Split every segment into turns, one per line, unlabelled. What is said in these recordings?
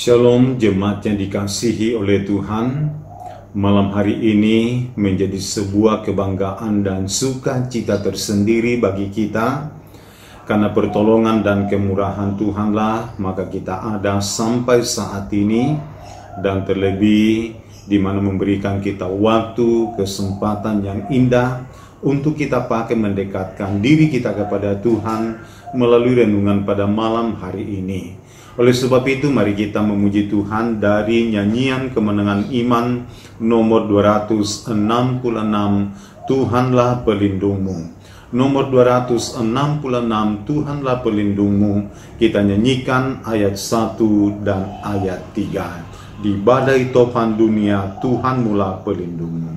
Shalom jemaat yang dikasihi oleh Tuhan. Malam hari ini menjadi sebuah kebanggaan dan sukacita tersendiri bagi kita. Karena pertolongan dan kemurahan Tuhanlah maka kita ada sampai saat ini. Dan terlebih di mana memberikan kita waktu, kesempatan yang indah untuk kita pakai mendekatkan diri kita kepada Tuhan melalui renungan pada malam hari ini. Oleh sebab itu mari kita memuji Tuhan dari nyanyian kemenangan iman nomor 266, Tuhanlah pelindungmu. Nomor 266, Tuhanlah pelindungmu. Kita nyanyikan ayat 1 dan ayat 3. Di badai topan dunia Tuhan mula pelindungmu.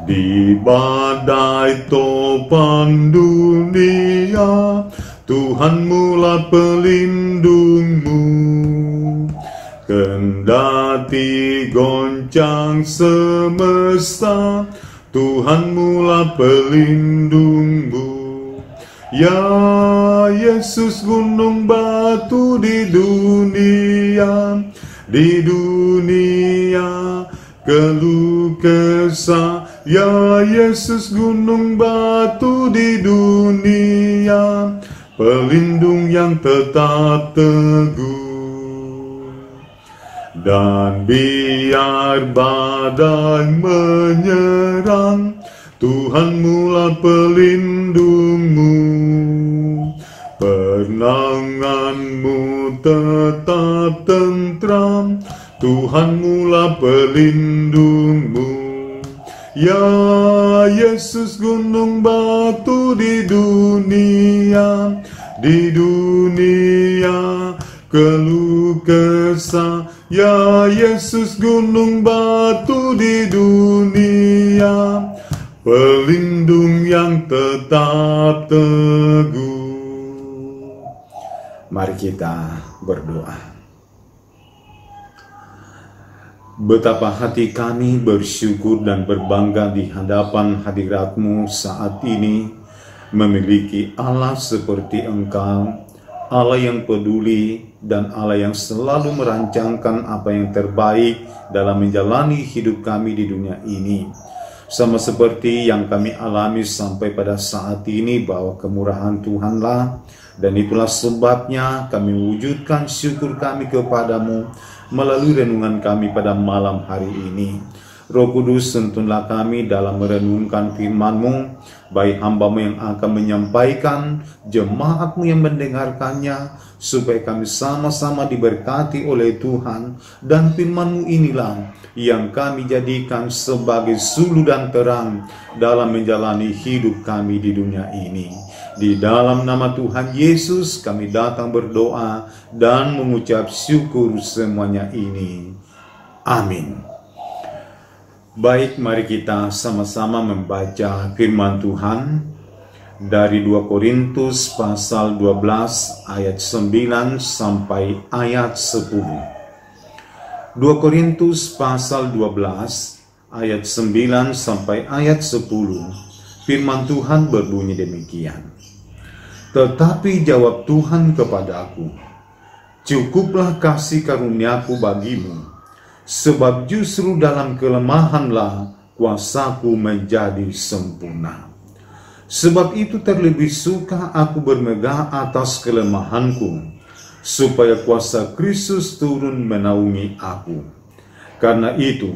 Di badai topan dunia Tuhan mula pelindungmu. Kendati goncang semesta Tuhan mula pelindungmu. Ya Yesus gunung batu di dunia keluh kesah. Ya Yesus gunung batu di dunia, pelindung yang tetap teguh. Dan biar badai menyerang, Tuhan mula pelindungmu. Penanganmu tetap tentram, Tuhan mula pelindungmu. Ya Yesus gunung batu di dunia keluh kesah. Ya Yesus gunung batu di dunia, pelindung yang tetap teguh. Mari kita berdoa. Betapa hati kami bersyukur dan berbangga di hadapan hadirat-Mu saat ini, memiliki Allah seperti Engkau, Allah yang peduli dan Allah yang selalu merancangkan apa yang terbaik dalam menjalani hidup kami di dunia ini. Sama seperti yang kami alami sampai pada saat ini, bahwa kemurahan Tuhanlah, dan itulah sebabnya kami wujudkan syukur kami kepadamu melalui renungan kami pada malam hari ini. Roh Kudus, tuntunlah kami dalam merenungkan firman-Mu, baik hamba-Mu yang akan menyampaikan, jemaat-Mu yang mendengarkannya, supaya kami sama-sama diberkati oleh Tuhan, dan firman-Mu inilah yang kami jadikan sebagai suluh dan terang dalam menjalani hidup kami di dunia ini. Di dalam nama Tuhan Yesus kami datang berdoa dan mengucap syukur semuanya ini. Amin. Baik, mari kita sama-sama membaca firman Tuhan dari 2 Korintus pasal 12 ayat 9 sampai ayat 10. 2 Korintus pasal 12 ayat 9 sampai ayat 10. Firman Tuhan berbunyi demikian. Tetapi jawab Tuhan kepadaku, cukuplah kasih karuniaku bagimu, sebab justru dalam kelemahanlah kuasaku menjadi sempurna. Sebab itu terlebih suka aku bermegah atas kelemahanku, supaya kuasa Kristus turun menaungi aku. Karena itu,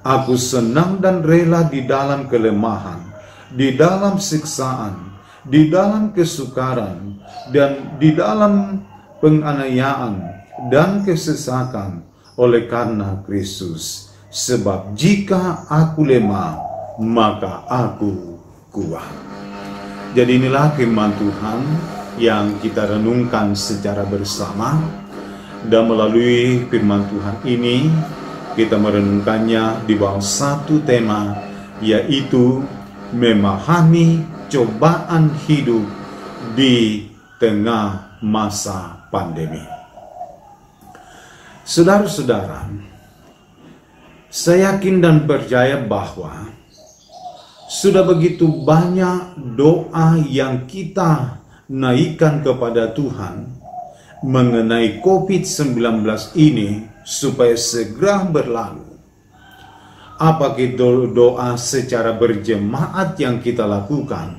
aku senang dan rela di dalam kelemahan, di dalam siksaan, di dalam kesukaran, dan di dalam penganiayaan dan kesesakan oleh karena Kristus. Sebab jika aku lemah, maka aku kuat. Jadi inilah firman Tuhan yang kita renungkan secara bersama. Dan melalui firman Tuhan ini, kita merenungkannya di bawah satu tema, yaitu memahami cobaan hidup di tengah masa pandemi. Saudara-saudara, saya yakin dan percaya bahwa sudah begitu banyak doa yang kita naikkan kepada Tuhan mengenai COVID-19 ini, supaya segera berlalu. Apakah doa secara berjemaat yang kita lakukan,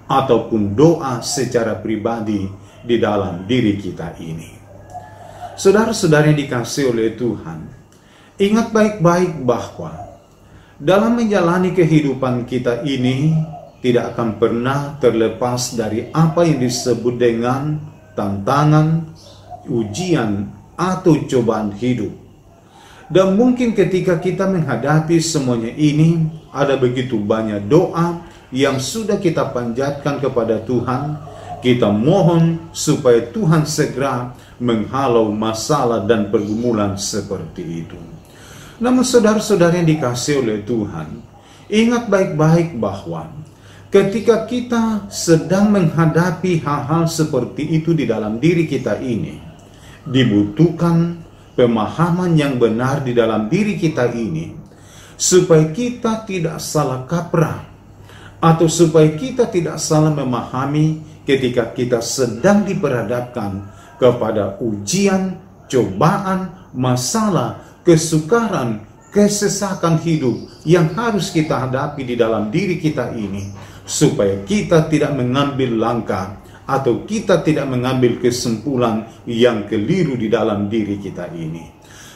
ataupun doa secara pribadi di dalam diri kita ini. Saudara-saudara yang dikasihi oleh Tuhan, ingat baik-baik bahwa dalam menjalani kehidupan kita ini tidak akan pernah terlepas dari apa yang disebut dengan tantangan, ujian, atau cobaan hidup. Dan mungkin ketika kita menghadapi semuanya ini, ada begitu banyak doa yang sudah kita panjatkan kepada Tuhan. Kita mohon supaya Tuhan segera menghalau masalah dan pergumulan seperti itu. Namun saudara-saudara yang dikasihi oleh Tuhan, ingat baik-baik bahwa ketika kita sedang menghadapi hal-hal seperti itu di dalam diri kita ini, dibutuhkan pemahaman yang benar di dalam diri kita ini, supaya kita tidak salah kaprah, atau supaya kita tidak salah memahami ketika kita sedang diperhadapkan kepada ujian, cobaan, masalah, kesukaran, kesesakan hidup yang harus kita hadapi di dalam diri kita ini, supaya kita tidak mengambil langkah atau kita tidak mengambil kesimpulan yang keliru di dalam diri kita ini.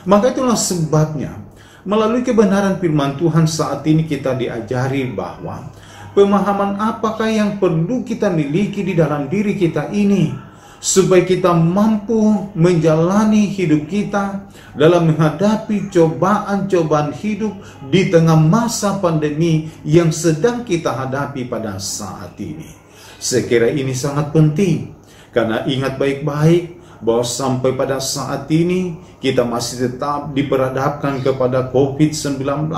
Maka itulah sebabnya melalui kebenaran firman Tuhan saat ini kita diajari bahwa pemahaman apakah yang perlu kita miliki di dalam diri kita ini, supaya kita mampu menjalani hidup kita dalam menghadapi cobaan-cobaan hidup di tengah masa pandemi yang sedang kita hadapi pada saat ini. Saya kira ini sangat penting, karena ingat baik-baik bahwa sampai pada saat ini kita masih tetap diperhadapkan kepada COVID-19.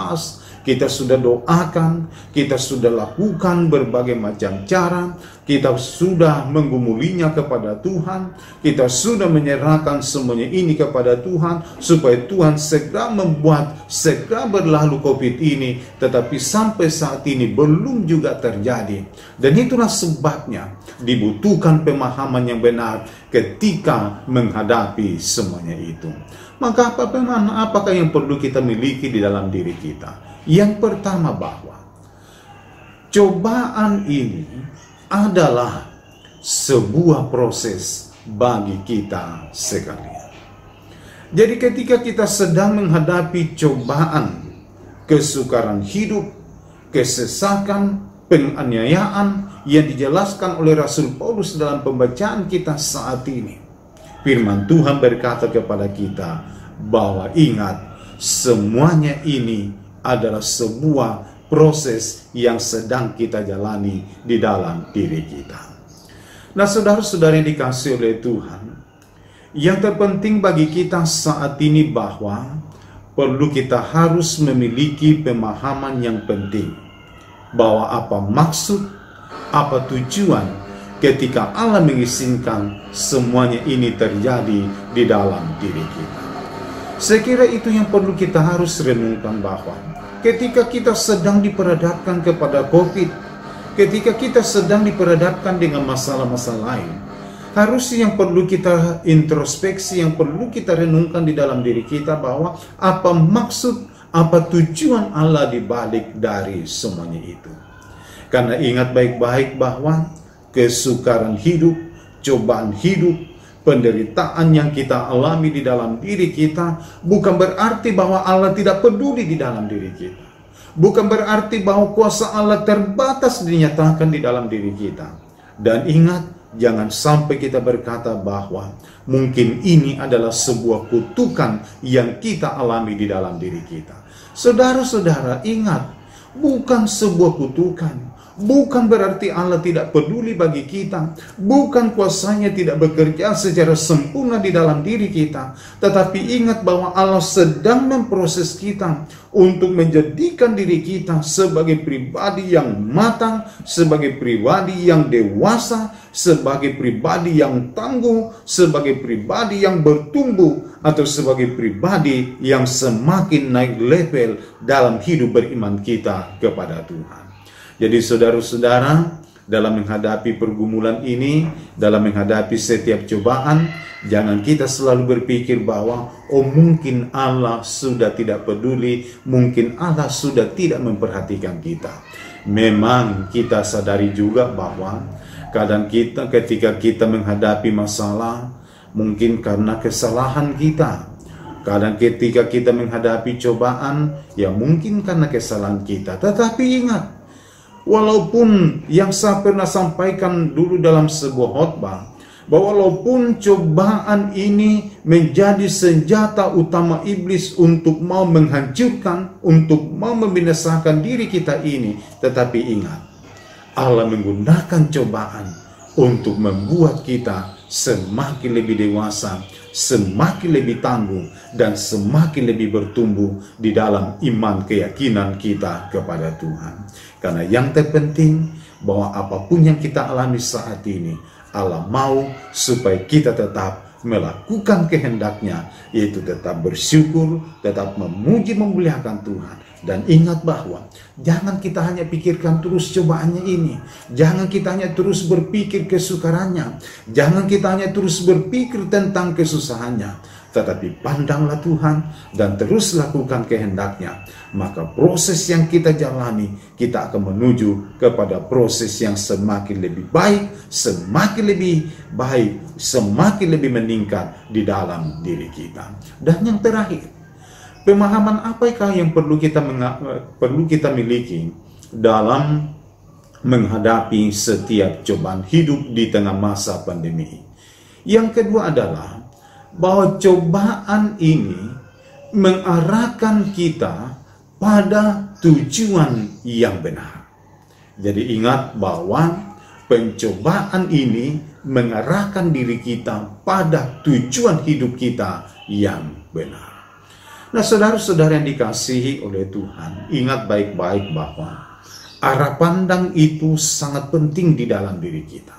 Kita sudah doakan, kita sudah lakukan berbagai macam cara, kita sudah menggumulinya kepada Tuhan, kita sudah menyerahkan semuanya ini kepada Tuhan, supaya Tuhan segera membuat, segera berlalu COVID ini, tetapi sampai saat ini belum juga terjadi. Dan itulah sebabnya dibutuhkan pemahaman yang benar ketika menghadapi semuanya itu. Maka apakah yang perlu kita miliki di dalam diri kita? Yang pertama, bahwa cobaan ini adalah sebuah proses bagi kita sekalian. Jadi ketika kita sedang menghadapi cobaan, kesukaran hidup, kesesakan, penganiayaan yang dijelaskan oleh Rasul Paulus dalam pembacaan kita saat ini, firman Tuhan berkata kepada kita bahwa ingat, semuanya ini adalah sebuah proses yang sedang kita jalani di dalam diri kita. Nah, saudara-saudara yang dikasihi oleh Tuhan, yang terpenting bagi kita saat ini bahwa perlu kita harus memiliki pemahaman yang penting bahwa apa maksud, apa tujuan ketika Allah mengizinkan semuanya ini terjadi di dalam diri kita. Saya kira itu yang perlu kita harus renungkan, bahwa ketika kita sedang diperhadapkan kepada COVID, ketika kita sedang diperhadapkan dengan masalah-masalah lain, harusnya yang perlu kita introspeksi, yang perlu kita renungkan di dalam diri kita bahwa apa maksud, apa tujuan Allah di balik dari semuanya itu. Karena ingat baik-baik bahwa kesukaran hidup, cobaan hidup, penderitaan yang kita alami di dalam diri kita bukan berarti bahwa Allah tidak peduli di dalam diri kita. Bukan berarti bahwa kuasa Allah terbatas dinyatakan di dalam diri kita. Dan ingat, jangan sampai kita berkata bahwa mungkin ini adalah sebuah kutukan yang kita alami di dalam diri kita. Saudara-saudara, ingat, bukan sebuah kutukan. Bukan berarti Allah tidak peduli bagi kita. Bukan kuasanya tidak bekerja secara sempurna di dalam diri kita. Tetapi ingat bahwa Allah sedang memproses kita untuk menjadikan diri kita sebagai pribadi yang matang, sebagai pribadi yang dewasa, sebagai pribadi yang tangguh, sebagai pribadi yang bertumbuh, atau sebagai pribadi yang semakin naik level dalam hidup beriman kita kepada Tuhan. Jadi saudara-saudara, dalam menghadapi pergumulan ini, dalam menghadapi setiap cobaan, jangan kita selalu berpikir bahwa oh mungkin Allah sudah tidak peduli, mungkin Allah sudah tidak memperhatikan kita. Memang kita sadari juga bahwa kadang kita ketika kita menghadapi masalah, mungkin karena kesalahan kita. Kadang ketika kita menghadapi cobaan, ya mungkin karena kesalahan kita. Tetapi ingat, walaupun yang saya pernah sampaikan dulu dalam sebuah khotbah, bahwa walaupun cobaan ini menjadi senjata utama iblis untuk mau menghancurkan, untuk mau membinasakan diri kita ini, tetapi ingat, Allah menggunakan cobaan untuk membuat kita semakin lebih dewasa, semakin lebih tangguh, dan semakin lebih bertumbuh di dalam iman keyakinan kita kepada Tuhan. Karena yang terpenting bahwa apapun yang kita alami saat ini, Allah mau supaya kita tetap melakukan kehendaknya, yaitu tetap bersyukur, tetap memuji memuliakan Tuhan. Dan ingat bahwa jangan kita hanya pikirkan terus cobaannya ini, jangan kita hanya terus berpikir kesukarannya, jangan kita hanya terus berpikir tentang kesusahannya, tetapi pandanglah Tuhan dan terus lakukan kehendaknya. Maka proses yang kita jalani, kita akan menuju kepada proses yang semakin lebih baik, semakin lebih baik, semakin lebih meningkat di dalam diri kita. Dan yang terakhir, pemahaman apakah yang perlu kita miliki dalam menghadapi setiap cobaan hidup di tengah masa pandemi? Yang kedua adalah bahwa cobaan ini mengarahkan kita pada tujuan yang benar. Jadi ingat bahwa pencobaan ini mengarahkan diri kita pada tujuan hidup kita yang benar. Nah, saudara-saudara yang dikasihi oleh Tuhan, ingat baik-baik bahwa arah pandang itu sangat penting di dalam diri kita.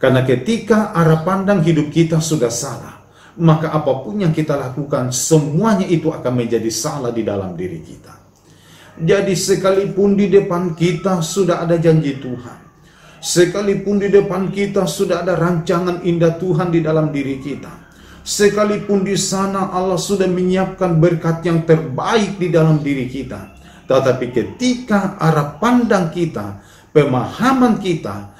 Karena ketika arah pandang hidup kita sudah salah, maka apapun yang kita lakukan, semuanya itu akan menjadi salah di dalam diri kita. Jadi sekalipun di depan kita sudah ada janji Tuhan, sekalipun di depan kita sudah ada rancangan indah Tuhan di dalam diri kita, sekalipun di sana Allah sudah menyiapkan berkat yang terbaik di dalam diri kita, tetapi ketika arah pandang kita, pemahaman kita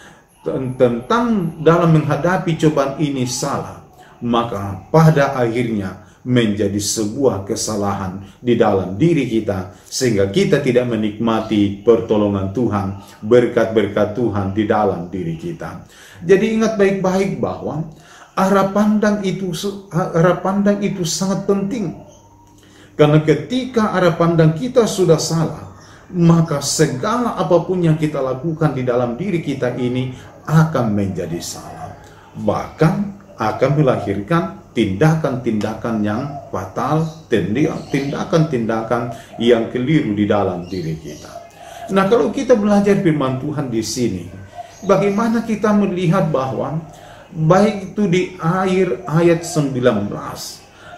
tentang dalam menghadapi cobaan ini salah, maka pada akhirnya menjadi sebuah kesalahan di dalam diri kita, sehingga kita tidak menikmati pertolongan Tuhan, berkat-berkat Tuhan di dalam diri kita. Jadi ingat baik-baik bahwa arah pandang itu sangat penting. Karena ketika arah pandang kita sudah salah, maka segala apapun yang kita lakukan di dalam diri kita ini akan menjadi salah. Bahkan akan melahirkan tindakan-tindakan yang fatal, tindakan-tindakan yang keliru di dalam diri kita. Nah, kalau kita belajar firman Tuhan di sini, bagaimana kita melihat bahwa baik itu di ayat 19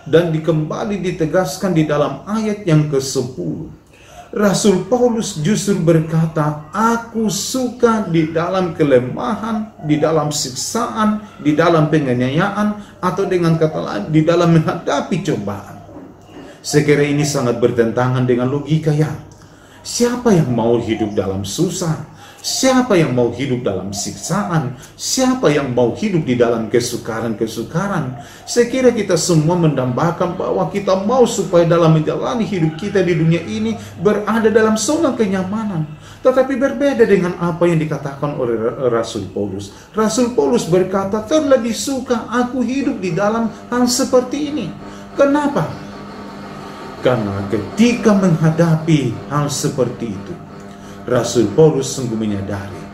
dan kembali ditegaskan di dalam ayat yang ke-10, Rasul Paulus justru berkata, aku suka di dalam kelemahan, di dalam siksaan, di dalam penganiayaan, atau dengan kata lain, di dalam menghadapi cobaan. Sekiranya ini sangat bertentangan dengan logika ya. Siapa yang mau hidup dalam susah? Siapa yang mau hidup dalam siksaan? Siapa yang mau hidup di dalam kesukaran-kesukaran? Saya kira kita semua mendambakan bahwa kita mau supaya dalam menjalani hidup kita di dunia ini berada dalam zona kenyamanan. Tetapi berbeda dengan apa yang dikatakan oleh Rasul Paulus. Rasul Paulus berkata, terlebih suka aku hidup di dalam hal seperti ini. Kenapa? Karena ketika menghadapi hal seperti itu, Rasul Paulus sungguh menyadari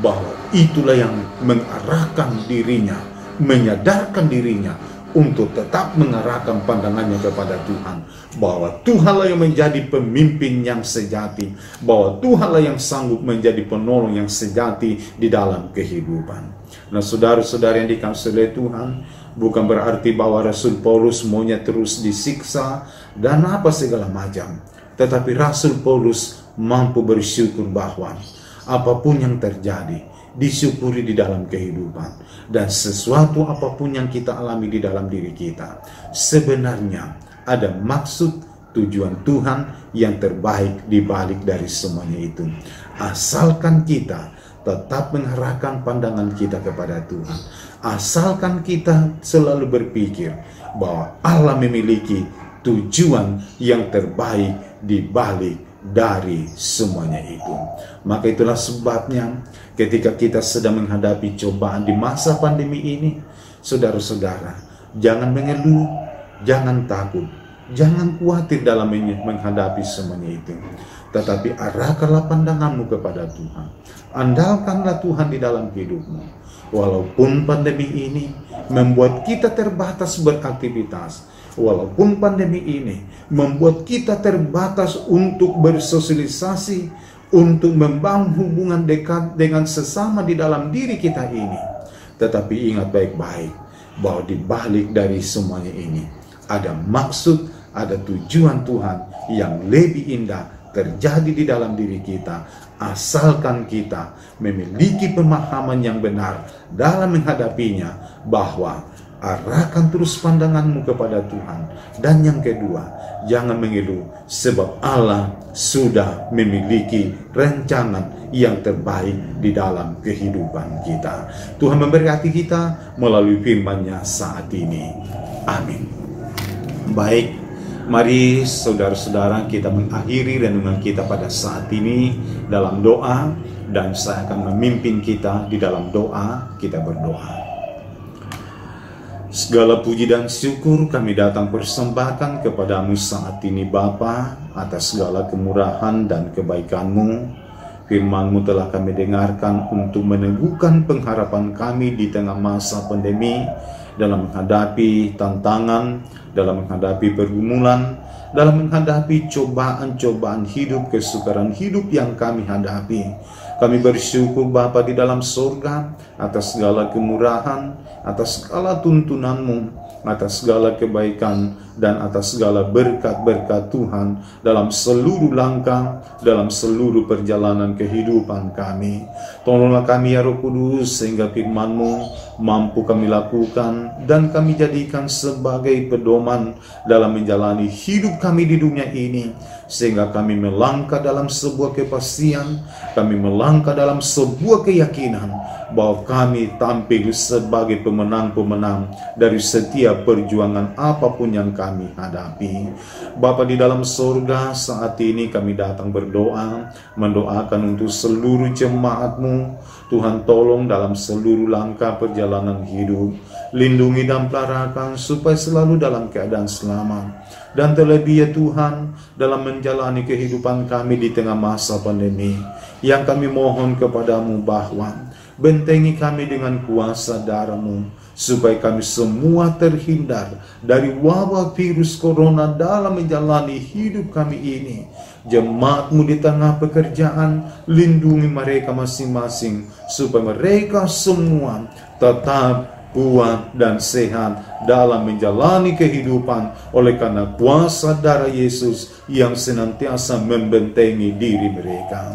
bahwa itulah yang mengarahkan dirinya, menyadarkan dirinya untuk tetap mengarahkan pandangannya kepada Tuhan. Bahwa Tuhanlah yang menjadi pemimpin yang sejati, bahwa Tuhanlah yang sanggup menjadi penolong yang sejati di dalam kehidupan. Nah, saudara-saudara yang dikasihi oleh Tuhan, bukan berarti bahwa Rasul Paulus maunya terus disiksa dan apa segala macam. Tetapi Rasul Paulus mampu bersyukur bahwa apapun yang terjadi, disyukuri di dalam kehidupan. Dan sesuatu apapun yang kita alami di dalam diri kita, sebenarnya ada maksud tujuan Tuhan yang terbaik di balik dari semuanya itu. Asalkan kita tetap mengarahkan pandangan kita kepada Tuhan. Asalkan kita selalu berpikir bahwa Allah memiliki tujuan yang terbaik di balik dari semuanya itu. Maka itulah sebabnya ketika kita sedang menghadapi cobaan di masa pandemi ini, saudara-saudara, jangan mengeluh, jangan takut, jangan khawatir dalam menghadapi semuanya itu. Tetapi arahkanlah pandanganmu kepada Tuhan. Andalkanlah Tuhan di dalam hidupmu. Walaupun pandemi ini membuat kita terbatas beraktivitas, walaupun pandemi ini membuat kita terbatas untuk bersosialisasi, untuk membangun hubungan dekat dengan sesama di dalam diri kita ini, tetapi ingat baik-baik bahwa di balik dari semuanya ini ada maksud, ada tujuan Tuhan yang lebih indah terjadi di dalam diri kita, asalkan kita memiliki pemahaman yang benar dalam menghadapinya, bahwa arahkan terus pandanganmu kepada Tuhan. Dan yang kedua, jangan mengeluh, sebab Allah sudah memiliki rencana yang terbaik di dalam kehidupan kita. Tuhan memberkati kita melalui firman-Nya saat ini. Amin. Baik, mari saudara-saudara kita mengakhiri renungan kita pada saat ini dalam doa, dan saya akan memimpin kita di dalam doa. Kita berdoa. Segala puji dan syukur kami datang persembahkan kepadamu saat ini Bapa, atas segala kemurahan dan kebaikan-Mu. Firman-Mu telah kami dengarkan untuk meneguhkan pengharapan kami di tengah masa pandemi, dalam menghadapi tantangan, dalam menghadapi pergumulan, dalam menghadapi cobaan-cobaan hidup, kesukaran hidup yang kami hadapi. Kami bersyukur Bapa di dalam surga atas segala kemurahan, atas segala tuntunan-Mu, atas segala kebaikan, dan atas segala berkat-berkat Tuhan dalam seluruh langkah, dalam seluruh perjalanan kehidupan kami. Tolonglah kami ya Roh Kudus, sehingga firman-Mu mampu kami lakukan dan kami jadikan sebagai pedoman dalam menjalani hidup kami di dunia ini, sehingga kami melangkah dalam sebuah kepastian, kami melangkah dalam sebuah keyakinan bahwa kami tampil sebagai pemenang-pemenang dari setiap perjuangan apapun yang kami hadapi. Bapa di dalam surga, saat ini kami datang berdoa, mendoakan untuk seluruh jemaat-Mu. Tuhan tolong dalam seluruh langkah perjalanan hidup, lindungi dan peliharakan supaya selalu dalam keadaan selamat. Dan terlebih ya Tuhan, dalam menjalani kehidupan kami di tengah masa pandemi, yang kami mohon kepadamu bahwa bentengi kami dengan kuasa darah-Mu, supaya kami semua terhindar dari wabah virus corona dalam menjalani hidup kami ini. Jemaat-Mu di tengah pekerjaan, lindungi mereka masing-masing, supaya mereka semua tetap kuat dan sehat dalam menjalani kehidupan oleh karena kuasa darah Yesus yang senantiasa membentengi diri mereka.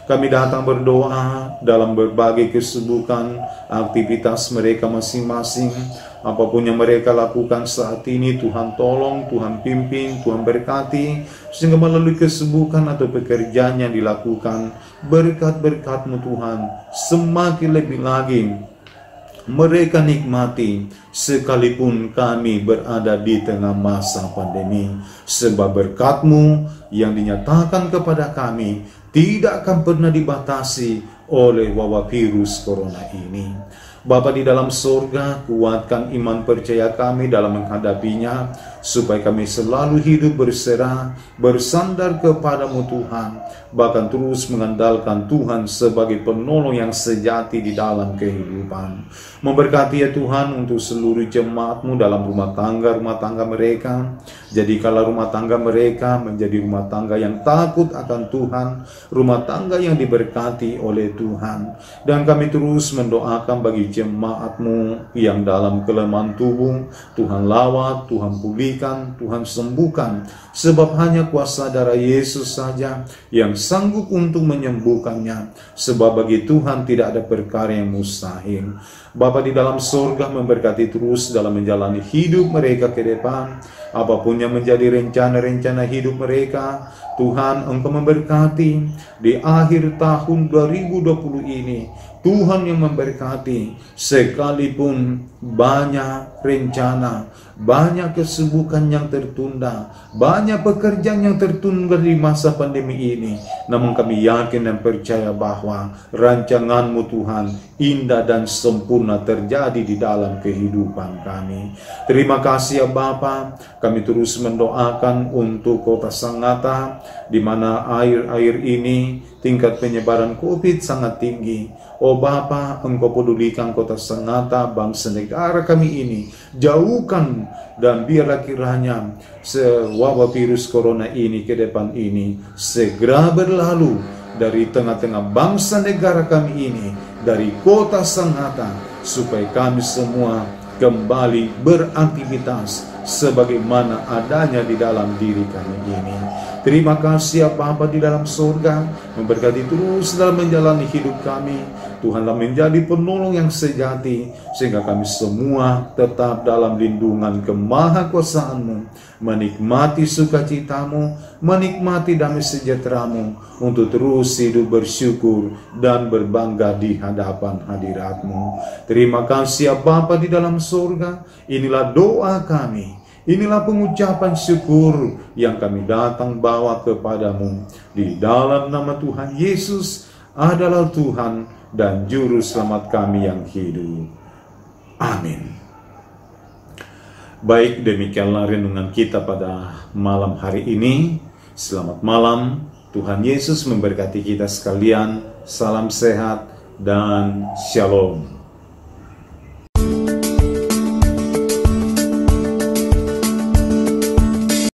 Kami datang berdoa dalam berbagai kesibukan, aktivitas mereka masing-masing. Apapun yang mereka lakukan saat ini, Tuhan tolong, Tuhan pimpin, Tuhan berkati, sehingga melalui kesibukan atau pekerjaan yang dilakukan, berkat-berkat-Mu Tuhan semakin lebih lagi mereka nikmati, sekalipun kami berada di tengah masa pandemi. Sebab berkat-Mu yang dinyatakan kepada kami tidak akan pernah dibatasi oleh wabah virus corona ini. Bapa di dalam surga, kuatkan iman percaya kami dalam menghadapinya, supaya kami selalu hidup berserah, bersandar kepadamu Tuhan, bahkan terus mengandalkan Tuhan sebagai penolong yang sejati di dalam kehidupan. Memberkati ya Tuhan untuk seluruh jemaat-Mu dalam rumah tangga mereka. Jadikanlah rumah tangga mereka menjadi rumah tangga yang takut akan Tuhan, rumah tangga yang diberkati oleh Tuhan. Dan kami terus mendoakan bagi jemaat-Mu yang dalam kelemahan tubuh. Tuhan lawat, Tuhan pulihkan, Tuhan sembuhkan. Sebab hanya kuasa darah Yesus saja yang sanggup untuk menyembuhkannya. Sebab bagi Tuhan tidak ada perkara yang mustahil. Bapa di dalam surga memberkati terus dalam menjalani hidup mereka ke depan. Apapun yang menjadi rencana-rencana hidup mereka, Tuhan Engkau memberkati di akhir tahun 2020 ini. Tuhan yang memberkati, sekalipun banyak rencana, banyak kesibukan yang tertunda, banyak pekerjaan yang tertunda di masa pandemi ini. Namun kami yakin dan percaya bahwa rancangan-Mu Tuhan indah dan sempurna terjadi di dalam kehidupan kami. Terima kasih ya Bapa. Kami terus mendoakan untuk Kota Sangatta, di mana air ini tingkat penyebaran COVID sangat tinggi. Oh Bapa, Engkau pedulikan Kota Sangatta, bangsa negara kami ini. Jauhkan dan biarlah kiranya wabah virus corona ini ke depan ini segera berlalu dari tengah-tengah bangsa negara kami ini, dari Kota Sangatta, supaya kami semua kembali beraktivitas sebagaimana adanya di dalam diri kami ini. Terima kasih ya Bapa di dalam surga, memberkati terus dalam menjalani hidup kami. Tuhanlah menjadi penolong yang sejati, sehingga kami semua tetap dalam lindungan kemahakuasaan-Mu, menikmati sukacita-Mu, menikmati damai sejahtera-Mu, untuk terus hidup bersyukur dan berbangga di hadapan hadirat-Mu. Terima kasih ya Bapa di dalam surga. Inilah doa kami. Inilah pengucapan syukur yang kami datang bawa kepadamu. Di dalam nama Tuhan Yesus adalah Tuhan dan Juru Selamat kami yang hidup. Amin. Baik, demikianlah renungan kita pada malam hari ini. Selamat malam. Tuhan Yesus memberkati kita sekalian. Salam sehat dan shalom.